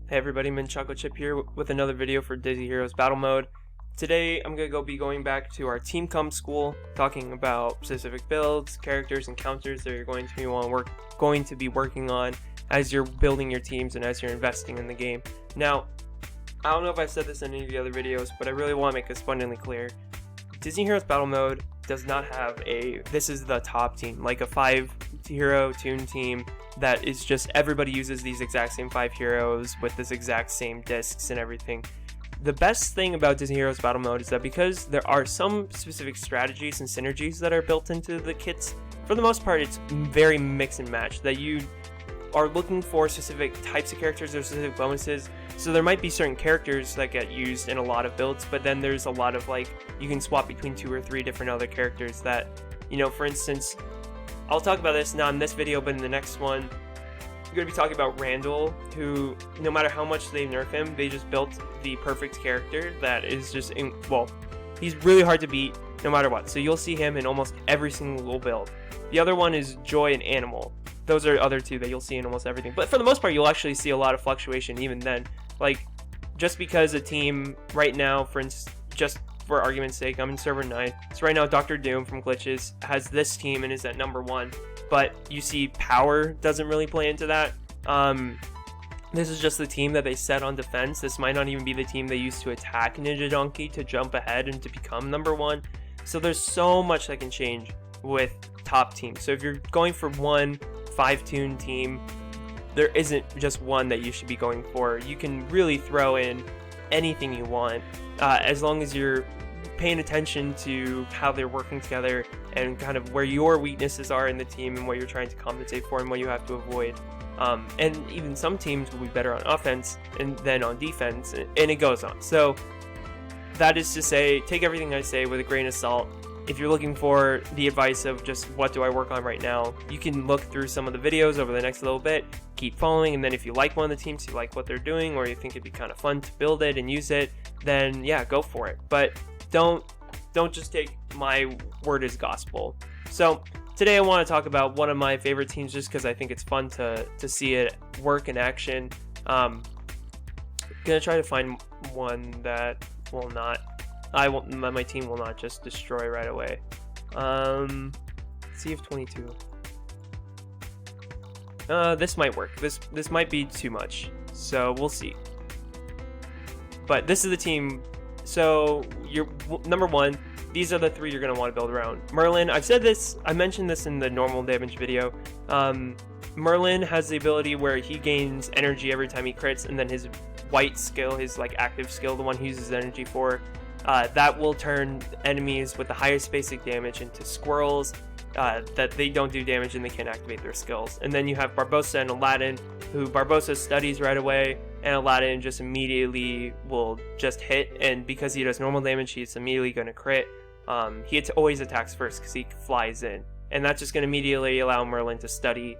Hey everybody, Min Chocolate Chip here with another video for Disney Heroes Battle Mode. Today I'm going to be going back to our Team Come school, talking about specific builds, characters, and counters that you're going to be working on as you're building your teams and as you're investing in the game. Now, I don't know if I've said this in any of the other videos, but I really want to make this abundantly clear. Disney Heroes Battle Mode does not have this is the top team, like a 5-hero toon team that is just everybody uses these exact same 5 heroes with this exact same discs and everything. The best thing about Disney Heroes Battle Mode is that because there are some specific strategies and synergies that are built into the kits, for the most part it's very mix and match, that you are looking for specific types of characters or specific bonuses. So there might be certain characters that get used in a lot of builds, but then there's a lot of, like, you can swap between 2 or 3 different other characters that, you know, for instance, I'll talk about this not in this video, but in the next one, I'm going to be talking about Randall, who, no matter how much they nerf him, they just built the perfect character that is just, he's really hard to beat no matter what. So you'll see him in almost every single build. The other one is Joy and Animal. Those are other 2 that you'll see in almost everything. But for the most part, you'll actually see a lot of fluctuation even then. Like, just because a team right now, for instance, just for argument's sake, I'm in server 9. So right now, Dr. Doom from Glitches has this team and is at number 1. But you see Power doesn't really play into that. This is just the team that they set on defense. This might not even be the team they used to attack Ninja Donkey to jump ahead and to become number 1. So there's so much that can change with top teams. So if you're going for one 5-toon team, there isn't just one that you should be going for. You can really throw in anything you want, as long as you're paying attention to how they're working together and kind of where your weaknesses are in the team and what you're trying to compensate for and what you have to avoid. And even some teams will be better on offense than on defense, and it goes on. So that is to say, take everything I say with a grain of salt. If you're looking for the advice of just what do I work on right now, you can look through some of the videos over the next little bit, keep following, and then if you like one of the teams, you like what they're doing, or you think it'd be kind of fun to build it and use it, then yeah, go for it. But don't just take my word as gospel. So today I want to talk about one of my favorite teams just because I think it's fun to see it work in action. Gonna try to find one that will not, my team will not just destroy right away. Sea of 22. This might work. This might be too much, so we'll see. But this is the team. So you're number 1. These are the 3 you're gonna want to build around. Merlin. I've said this. I mentioned this in the normal damage video. Merlin has the ability where he gains energy every time he crits, and then his white skill, his like active skill, the one he uses energy for, that will turn enemies with the highest basic damage into squirrels that they don't do damage and they can't activate their skills. And then you have Barbossa and Aladdin, who Barbossa studies right away, and Aladdin just immediately will just hit, and because he does normal damage, he's immediately going to crit. He always attacks first because he flies in, and that's just going to immediately allow Merlin to study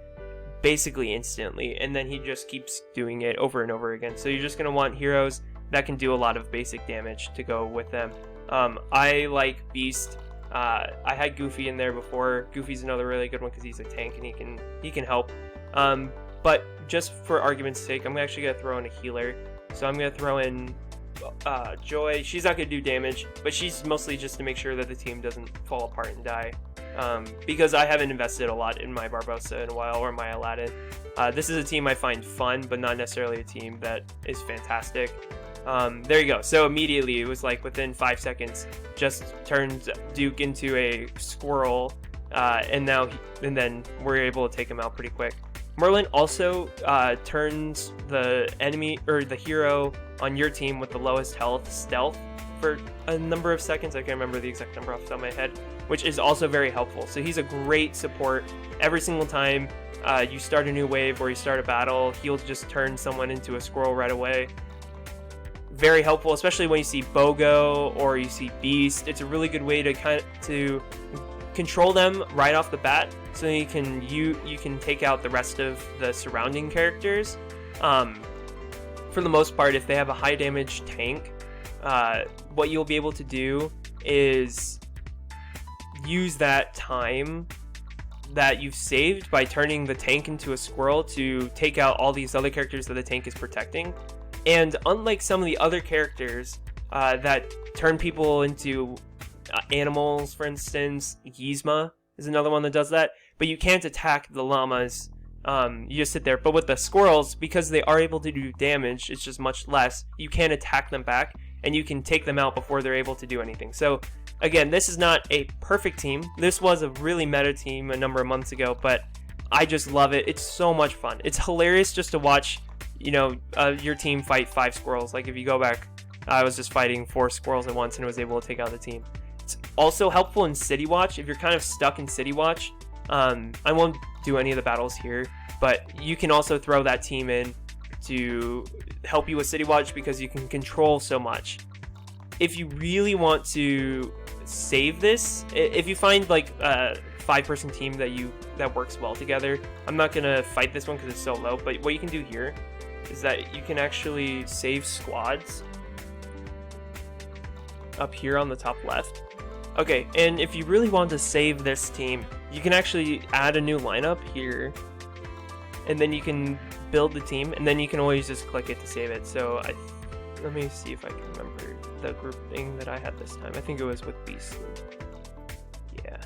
basically instantly, and then he just keeps doing it over and over again. So you're just going to want heroes that can do a lot of basic damage to go with them. I like Beast. I had Goofy in there before. Goofy's another really good one because he's a tank and he can help. But just for argument's sake, I'm actually gonna throw in a healer. So I'm gonna throw in Joy. She's not gonna do damage, but she's mostly just to make sure that the team doesn't fall apart and die. Because I haven't invested a lot in my Barbossa in a while, or my Aladdin. This is a team I find fun, but not necessarily a team that is fantastic. There you go. So immediately, it was like within 5 seconds, just turns Duke into a squirrel, and then we're able to take him out pretty quick. Merlin also turns the enemy or the hero on your team with the lowest health stealth for a number of seconds. I can't remember the exact number off the top of my head, which is also very helpful. So he's a great support. Every single time you start a new wave or you start a battle, he'll just turn someone into a squirrel right away. Very helpful, especially when you see Bogo or you see Beast. It's a really good way to control them right off the bat, so you can take out the rest of the surrounding characters. For the most part, if they have a high damage tank, what you'll be able to do is use that time that you've saved by turning the tank into a squirrel to take out all these other characters that the tank is protecting. And unlike some of the other characters that turn people into animals, for instance, Yzma is another one that does that, but you can't attack the llamas. You just sit there. But with the squirrels, because they are able to do damage, it's just much less. You can attack them back, and you can take them out before they're able to do anything. So again, this is not a perfect team. This was a really meta team a number of months ago, but I just love it. It's so much fun. It's hilarious just to watch, you know, your team fight 5 squirrels. Like if you go back, I was just fighting 4 squirrels at once and was able to take out the team. It's also helpful in City Watch. If you're kind of stuck in City Watch, I won't do any of the battles here, but you can also throw that team in to help you with City Watch because you can control so much. If you really want to save this, if you find like a 5-person team that works well together, I'm not gonna fight this one because it's so low, but what you can do here is that you can actually save squads up here on the top left. Okay, and if you really want to save this team, you can actually add a new lineup here, and then you can build the team, and then you can always just click it to save it. So let me see if I can remember the grouping that I had this time. I think it was with Beastly. Yeah.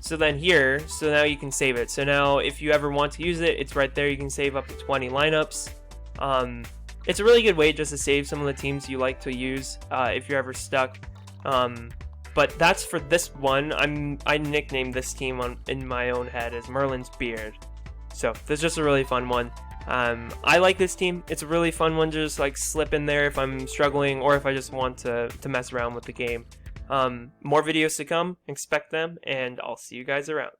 So then here, so now you can save it. So now if you ever want to use it, it's right there. You can save up to 20 lineups. It's a really good way just to save some of the teams you like to use if you're ever stuck. But that's for this one. I nicknamed this team in my own head as Merlin's Beard. So this is just a really fun one. I like this team. It's a really fun one to just like slip in there if I'm struggling or if I just want to mess around with the game. More videos to come, expect them, and I'll see you guys around.